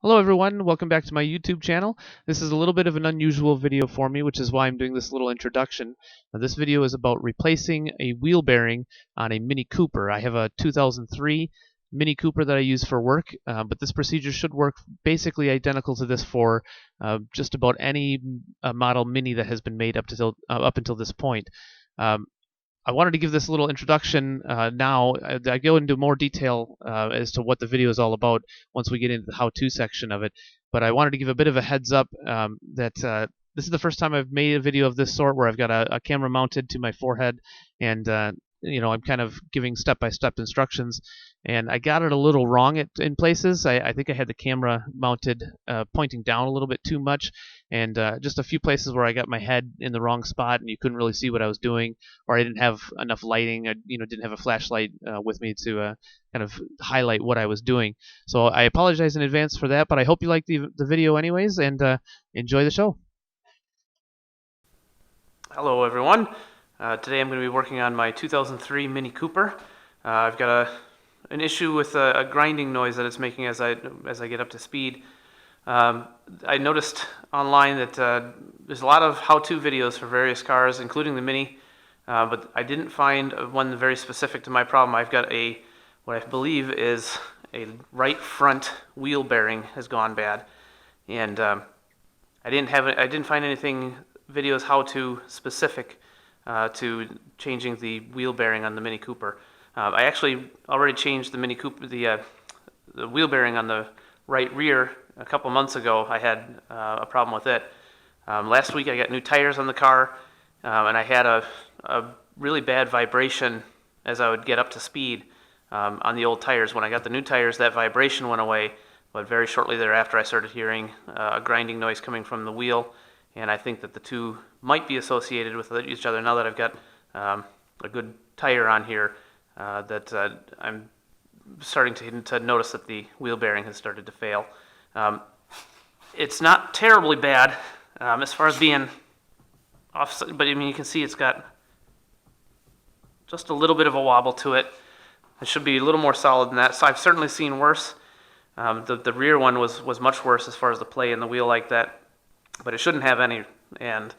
Hello everyone, welcome back to my YouTube channel. This is a little bit of an unusual video for me, which is why I'm doing this little introduction. Now, this video is about replacing a wheel bearing on a Mini Cooper. I have a 2003 Mini Cooper that I use for work, but this procedure should work basically identical to this for just about any model Mini that has been made up until this point. I wanted to give this little introduction now. I go into more detail as to what the video is all about once we get into the how-to section of it. But I wanted to give a bit of a heads up that this is the first time I've made a video of this sort where I've got a camera mounted to my forehead and I'm kind of giving step-by-step instructions, and I got it a little wrong in places. I think I had the camera mounted pointing down a little bit too much, and just a few places where I got my head in the wrong spot and you couldn't really see what I was doing, or I didn't have enough lighting. I didn't have a flashlight with me to kind of highlight what I was doing. So I apologize in advance for that, but I hope you like the video anyways, and enjoy the show. Hello everyone. Today I'm going to be working on my 2003 Mini Cooper. I've got an issue with a grinding noise that it's making as I get up to speed. I noticed online that there's a lot of how-to videos for various cars, including the Mini, but I didn't find one very specific to my problem. I've got what I believe is a right front wheel bearing has gone bad, and I didn't find anything videos how-to specific to changing the wheel bearing on the Mini Cooper. I actually already changed the Mini Cooper, the wheel bearing on the right rear a couple months ago. I had a problem with it. Last week I got new tires on the car, and I had a really bad vibration as I would get up to speed on the old tires. When I got the new tires, that vibration went away, but very shortly thereafter I started hearing a grinding noise coming from the wheel, and I think that the two might be associated with each other. Now that I've got a good tire on here, that I'm starting to notice that the wheel bearing has started to fail. It's not terribly bad as far as being off, but I mean, you can see it's got just a little bit of a wobble to it. It should be a little more solid than that. So I've certainly seen worse. The rear one was much worse as far as the play in the wheel like that, but it shouldn't have any, and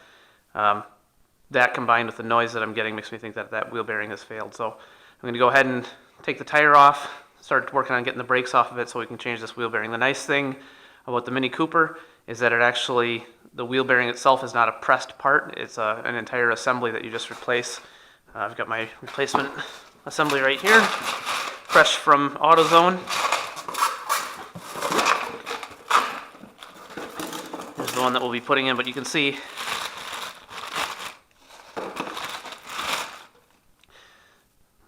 that combined with the noise that I'm getting makes me think that wheel bearing has failed. So I'm going to go ahead and take the tire off, start working on getting the brakes off of it so we can change this wheel bearing. The nice thing about the Mini Cooper is that the wheel bearing itself is not a pressed part. It's an entire assembly that you just replace. I've got my replacement assembly right here, fresh from AutoZone. Here's the one that we'll be putting in, but you can see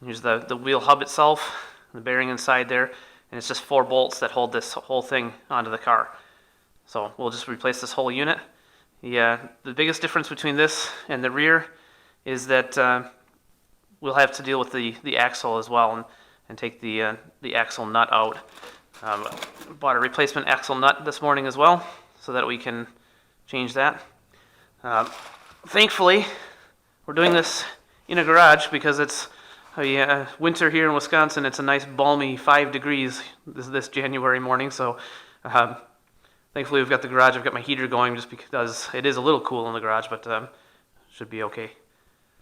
here's the wheel hub itself, the bearing inside there, and it's just 4 bolts that hold this whole thing onto the car. So we'll just replace this whole unit. The biggest difference between this and the rear is that we'll have to deal with the axle as well and take the axle nut out. Bought a replacement axle nut this morning as well so that we can change that. Thankfully, we're doing this in a garage because it's winter here in Wisconsin. It's a nice balmy 5 degrees this January morning, so thankfully we've got the garage. I've got my heater going just because it is a little cool in the garage, but should be okay.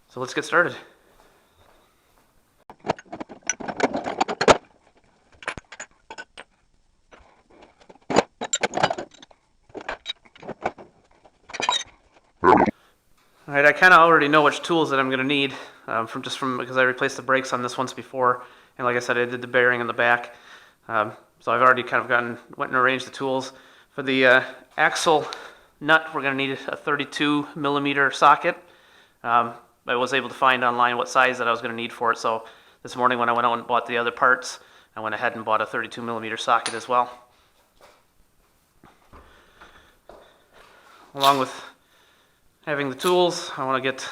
So let's get started. Alright, I kind of already know which tools that I'm going to need because I replaced the brakes on this once before, and like I said, I did the bearing in the back, so I've already kind of went and arranged the tools. For the axle nut, we're going to need a 32 millimeter socket. I was able to find online what size that I was going to need for it, so this morning when I went out and bought the other parts, I went ahead and bought a 32 millimeter socket as well. Along with having the tools, I want to get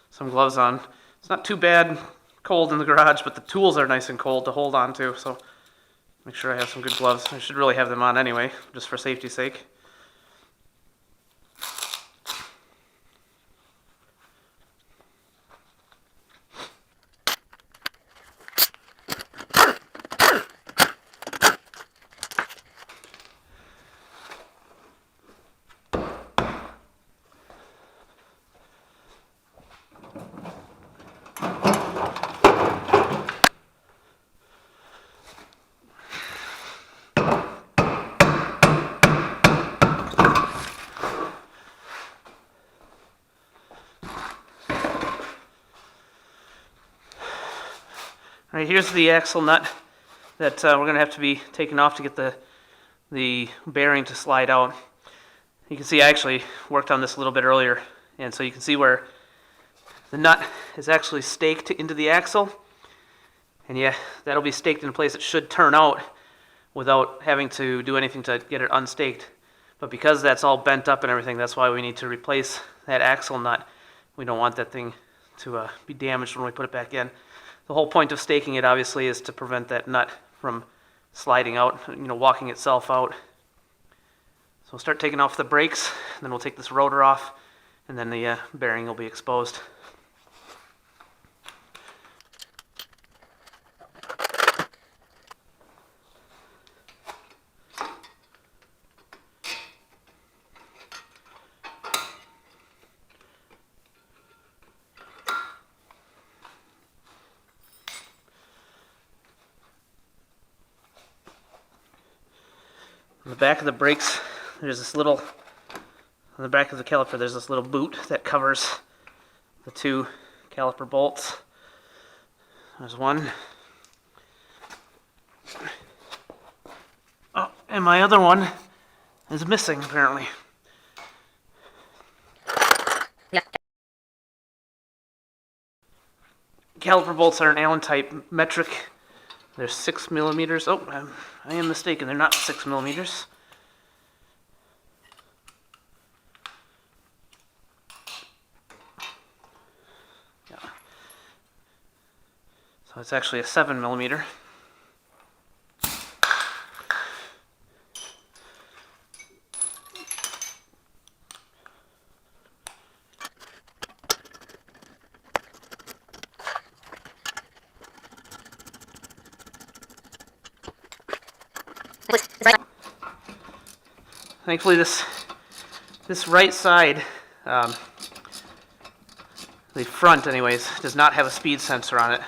some gloves on. It's not too bad cold in the garage, but the tools are nice and cold to hold on to, so make sure I have some good gloves. I should really have them on anyway, just for safety's sake. All right, here's the axle nut that we're going to have to be taking off to get the bearing to slide out. You can see I actually worked on this a little bit earlier, and so you can see where the nut is actually staked into the axle, and yeah, that'll be staked in place. It should turn out without having to do anything to get it unstaked. But because that's all bent up and everything, that's why we need to replace that axle nut. We don't want that thing to be damaged when we put it back in. The whole point of staking it, obviously, is to prevent that nut from sliding out, walking itself out. So we'll start taking off the brakes, and then we'll take this rotor off, and then the bearing will be exposed. On the back of the brakes, there's this little, on the back of the caliper, there's this little boot that covers the two caliper bolts. There's one. Oh, and my other one is missing, apparently. Caliper bolts are an Allen type metric. They're 6 millimeters. Oh, I am mistaken. They're not 6 millimeters. Yeah. So it's actually a 7 millimeter. Thankfully, this right side, the front anyways, does not have a speed sensor on it.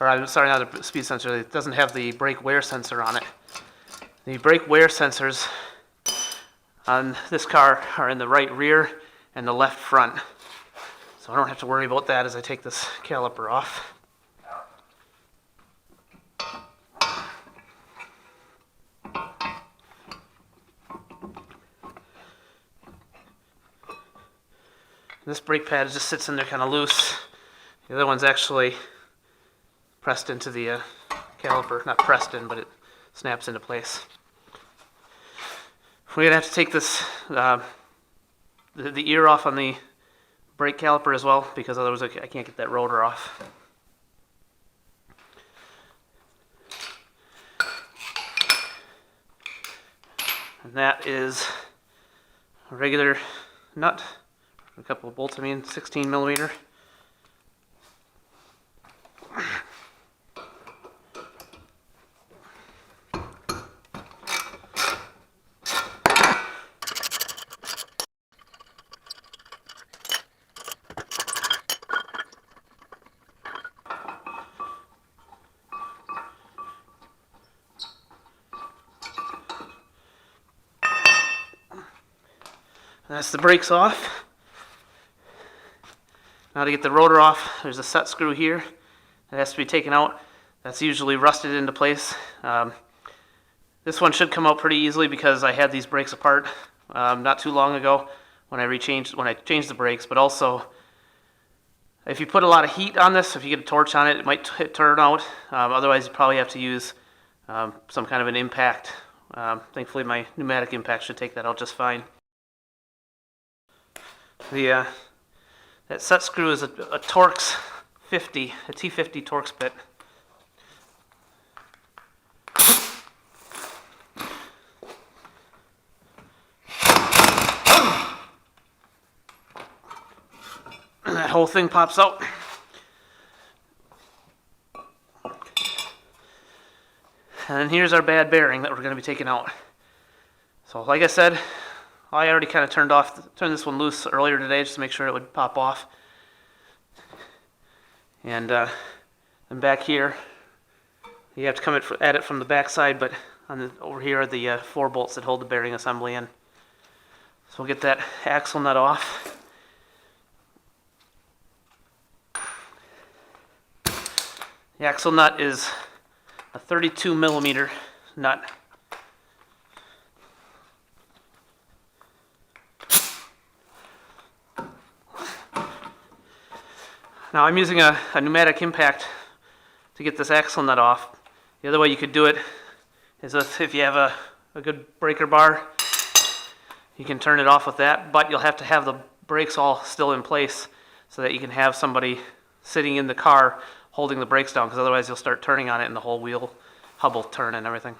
Or I'm sorry, not a speed sensor. It doesn't have the brake wear sensor on it. The brake wear sensors on this car are in the right rear and the left front. So I don't have to worry about that as I take this caliper off. This brake pad just sits in there kind of loose. The other one's actually pressed into the caliper. Not pressed in, but it snaps into place. We're going to have to take this the ear off on the brake caliper as well, because otherwise I can't get that rotor off. And that is a regular nut. A couple of bolts, 16 millimeter. That's the brakes off. Now to get the rotor off, there's a set screw here that has to be taken out. That's usually rusted into place. This one should come out pretty easily because I had these brakes apart not too long ago when I changed the brakes. But also, if you put a lot of heat on this, if you get a torch on it, it might turn out. Otherwise, you probably have to use some kind of an impact. Thankfully, my pneumatic impact should take that out just fine. That set screw is a Torx 50, a T50 Torx bit. And that whole thing pops out. And here's our bad bearing that we're going to be taking out. So like I said, I already kind of turned this one loose earlier today just to make sure it would pop off. And then back here, you have to come at it from the back side, but over here are the 4 bolts that hold the bearing assembly in. So we'll get that axle nut off. The axle nut is a 32 millimeter nut. Now I'm using a pneumatic impact to get this axle nut off. The other way you could do it is if you have a good breaker bar, you can turn it off with that, but you'll have to have the brakes all still in place so that you can have somebody sitting in the car holding the brakes down, because otherwise you'll start turning on it and the whole wheel hub will turn and everything.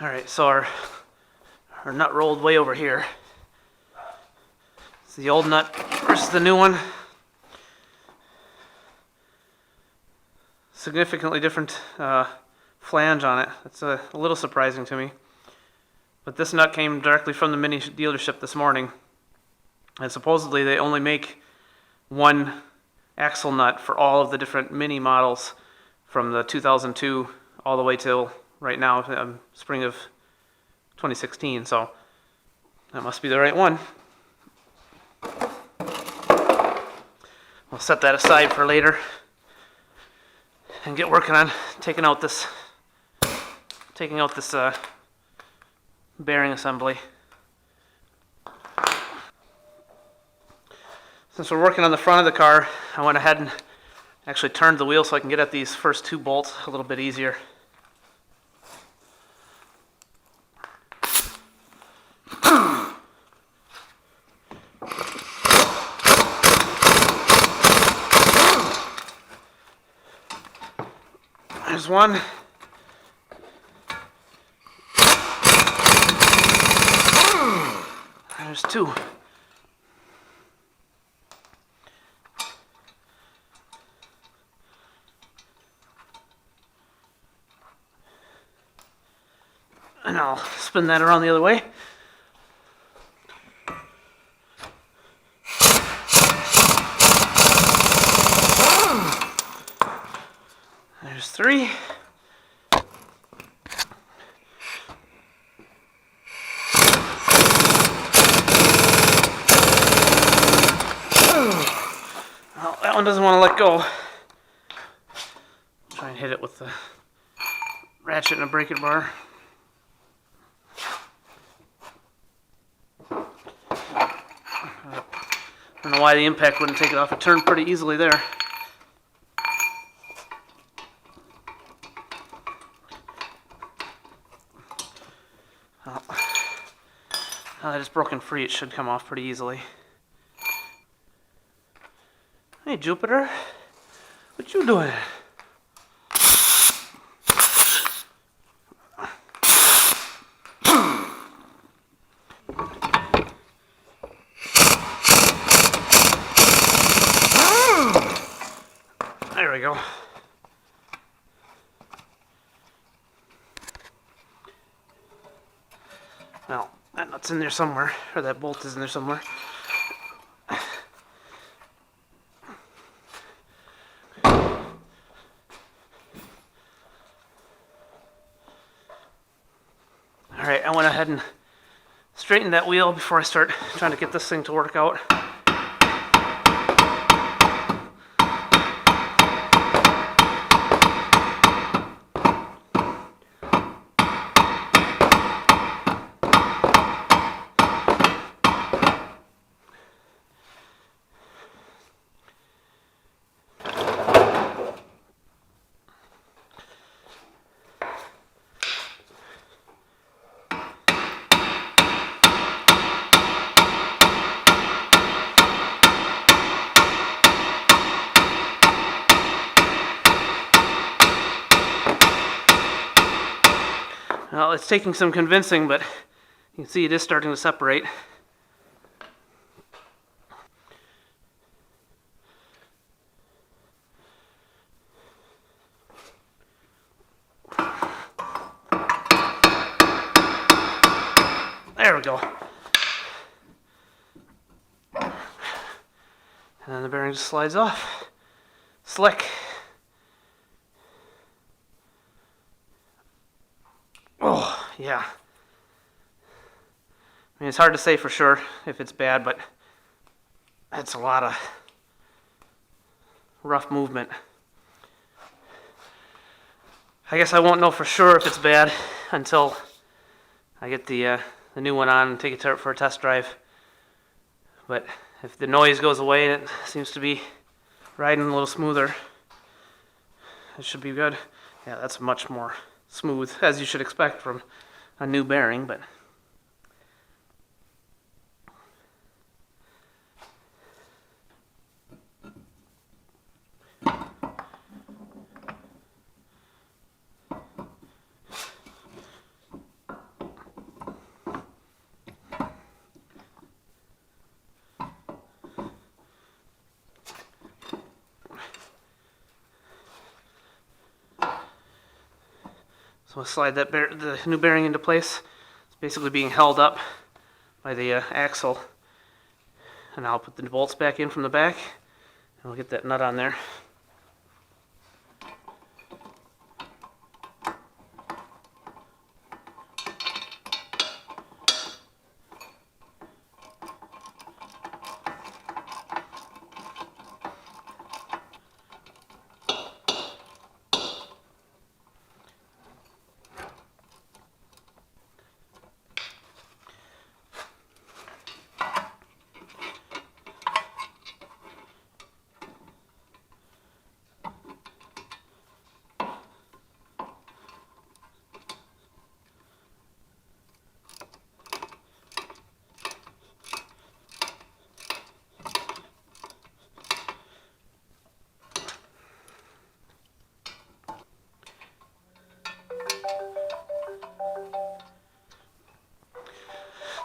Alright, so our nut rolled way over here. It's the old nut versus the new one. Significantly different flange on it. It's a little surprising to me. But this nut came directly from the Mini dealership this morning. And supposedly they only make one axle nut for all of the different Mini models from the 2002 all the way till right now, spring of 2016. So that must be the right one. We'll set that aside for later and get working on taking out this bearing assembly. Since we're working on the front of the car, I went ahead and actually turned the wheel so I can get at these first two bolts a little bit easier. There's one. There's two. And I'll spin that around the other way. There's three. Well, that one doesn't want to let go. Try and hit it with the ratchet and a breaker bar. I don't know why the impact wouldn't take it off. It turned pretty easily there. Well, now that it's broken free, it should come off pretty easily. Hey, Jupiter, what you doing? There we go. Well, that nut's in there somewhere, or that bolt is in there somewhere. Alright, I went ahead and straightened that wheel before I start trying to get this thing to work out. Well, it's taking some convincing, but you can see it is starting to separate. There we go. And then the bearing just slides off. Slick. Oh. yeah. I mean, it's hard to say for sure if it's bad, but it's a lot of rough movement. I guess I won't know for sure if it's bad until I get the new one on and take it for a test drive. But if the noise goes away and it seems to be riding a little smoother, it should be good. Yeah, that's much more smooth, as you should expect from a new bearing, but so I'll slide the new bearing into place. It's basically being held up by the axle, and I'll put the bolts back in from the back, and we'll get that nut on there.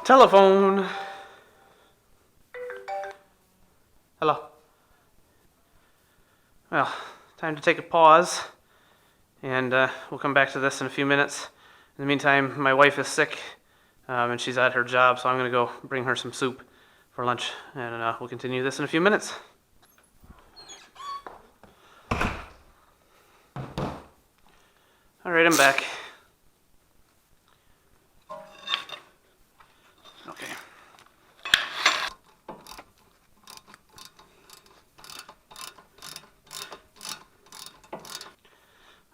Telephone. Hello. Well, time to take a pause, and we'll come back to this in a few minutes. In the meantime, my wife is sick, and she's at her job, so I'm going to go bring her some soup for lunch, and we'll continue this in a few minutes. All right, I'm back. Okay.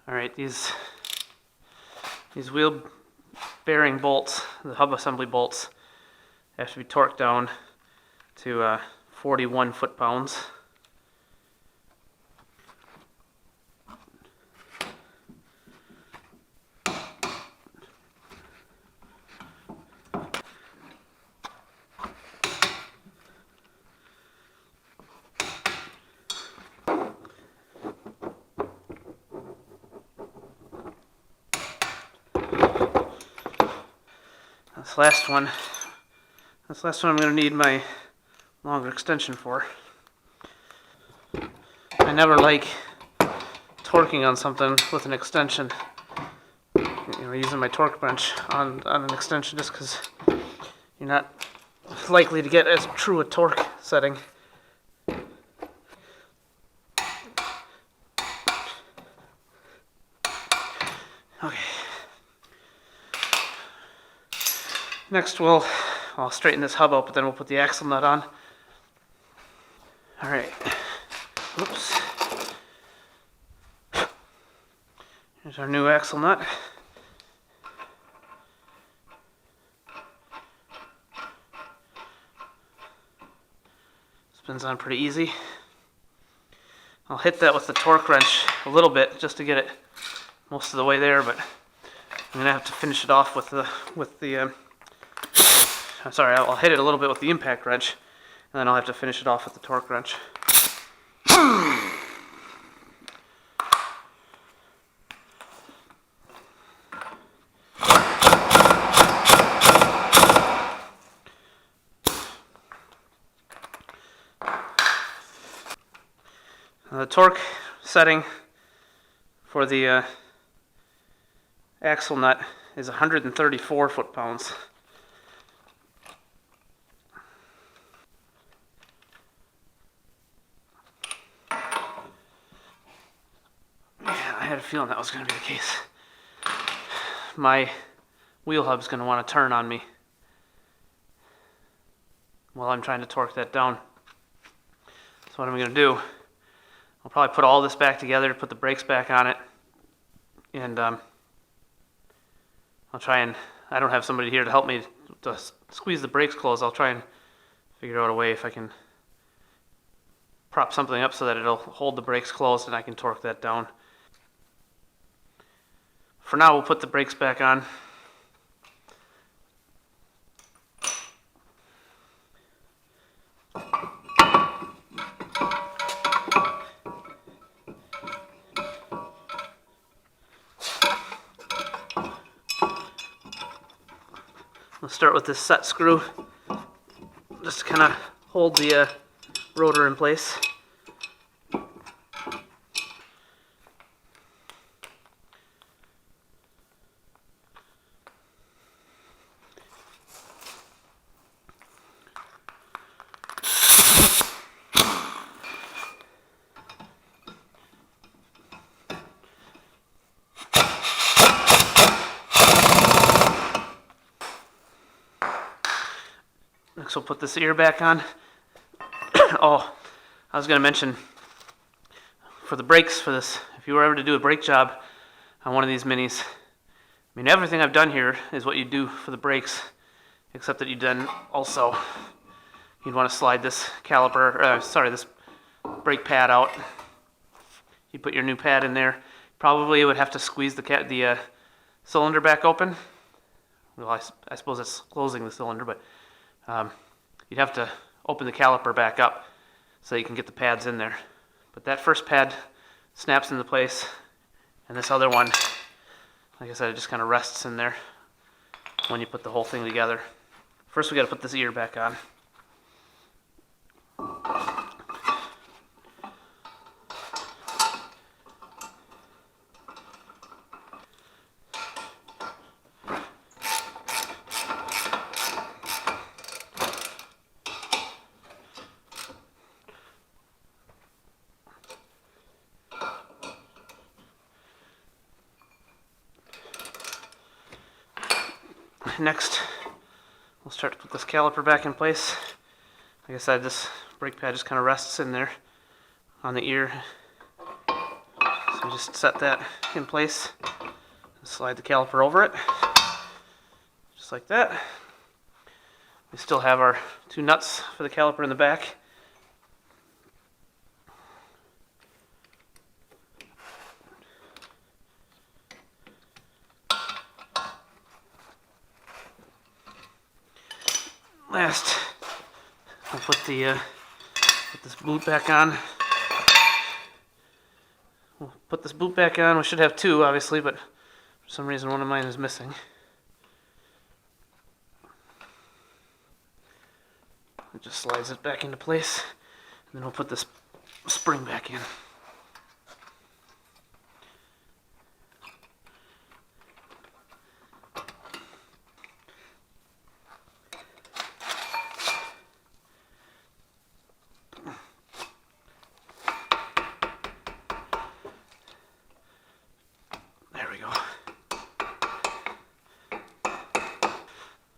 All right, these wheel bearing bolts, the hub assembly bolts, have to be torqued down to 41 foot-pounds. This last one I'm going to need my longer extension for. I never like torquing on something with an extension. Using my torque wrench on an extension just because you're not likely to get as true a torque setting. Okay. Next I'll straighten this hub out, but then we'll put the axle nut on. All right. Oops. Here's our new axle nut. Spins on pretty easy. I'll hit that with the torque wrench a little bit just to get it most of the way there, but I'm gonna have to finish it off with the sorry, I'll hit it a little bit with the impact wrench, and then I'll have to finish it off with the torque wrench. The torque setting for the axle nut is 134 foot-pounds. Yeah, I had a feeling that was going to be the case. My wheel hub's going to want to turn on me while I'm trying to torque that down. So what I'm going to do, I'll probably put all this back together, put the brakes back on it, and I'll try and, I don't have somebody here to help me to squeeze the brakes closed. I'll try and figure out a way if I can prop something up so that it'll hold the brakes closed and I can torque that down. For now, we'll put the brakes back on. We'll start with this set screw, just to kind of hold the rotor in place. Next we'll put this ear back on. Oh, I was going to mention, for the brakes for this, if you were ever to do a brake job on one of these minis, I mean, everything I've done here is what you do for the brakes, except that you then also, you'd want to slide this this brake pad out. You put your new pad in there. Probably you would have to squeeze the cylinder back open. Well, I suppose it's closing the cylinder, but you'd have to open the caliper back up so you can get the pads in there. But that first pad snaps into place, and this other one, like I said, it just kind of rests in there when you put the whole thing together. First we got to put this ear back on. Next, we'll start to put this caliper back in place. Like I said, this brake pad just kind of rests in there on the ear. So just set that in place and slide the caliper over it, just like that. We still have our two nuts for the caliper in the back. Last, I'll put this boot back on. We'll put this boot back on. We should have two, obviously, but for some reason one of mine is missing. It just slides it back into place, and then we'll put this spring back in.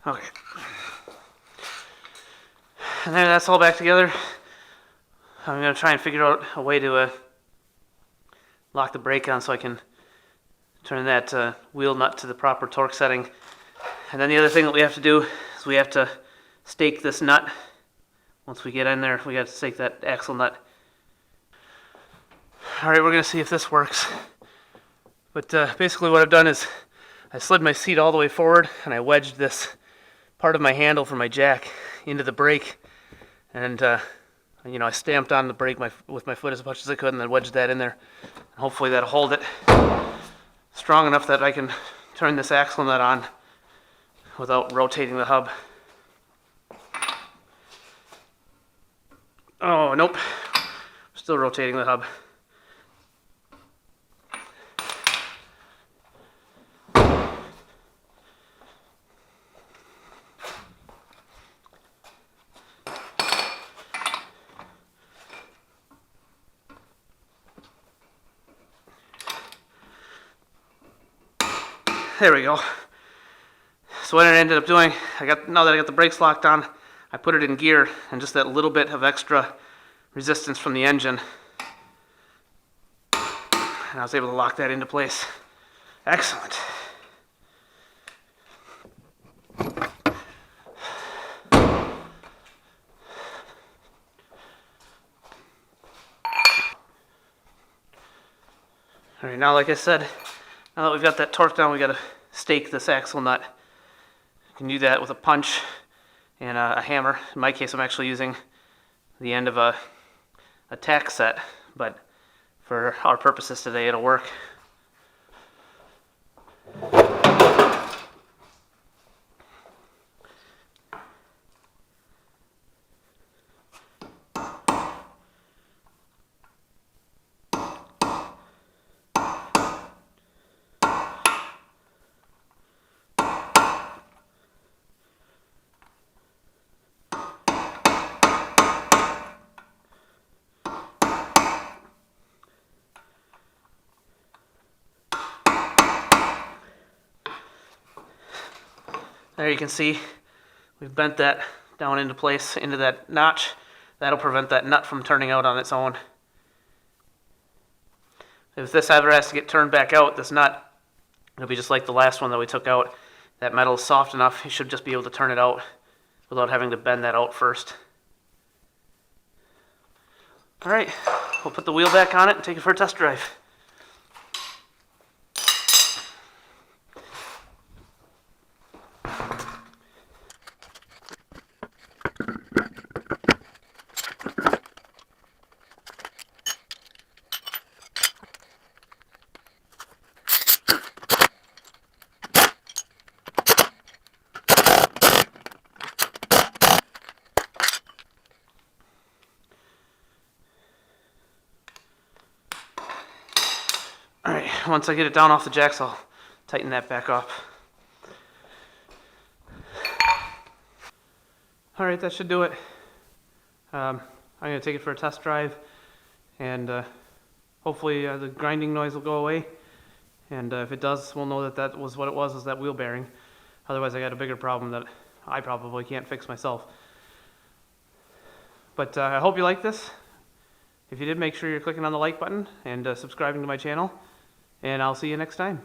Okay. And then that's all back together. I'm going to try and figure out a way to lock the brake on so I can turn that wheel nut to the proper torque setting. And then the other thing that we have to do is we have to stake this nut. Once we get in there, we have to stake that axle nut. Alright, we're going to see if this works. But basically what I've done is I slid my seat all the way forward and I wedged this part of my handle for my jack into the brake, and I stamped on the brake with my foot as much as I could, and then wedged that in there. And hopefully that'll hold it strong enough that I can turn this axle nut on without rotating the hub. Oh, nope. Still rotating the hub. There we go. So what I ended up doing, now that I got the brakes locked on, I put it in gear, and just that little bit of extra resistance from the engine, and I was able to lock that into place. Excellent. All right, now like I said, now that we've got that torque down, we got to stake this axle nut. You can do that with a punch and a hammer. In my case, I'm actually using the end of a tack set, but for our purposes today, it'll work. There you can see we've bent that down into place, into that notch. That'll prevent that nut from turning out on its own. If this ever has to get turned back out, this nut, it'll be just like the last one that we took out. That metal is soft enough, you should just be able to turn it out without having to bend that out first. All right, we'll put the wheel back on it and take it for a test drive. All right, once I get it down off the jacks, I'll tighten that back up. All right, that should do it. I'm going to take it for a test drive, and hopefully the grinding noise will go away. And if it does, we'll know that that was what it was that wheel bearing. Otherwise, I got a bigger problem that I probably can't fix myself. But I hope you like this. If you did, make sure you're clicking on the like button and subscribing to my channel. And I'll see you next time.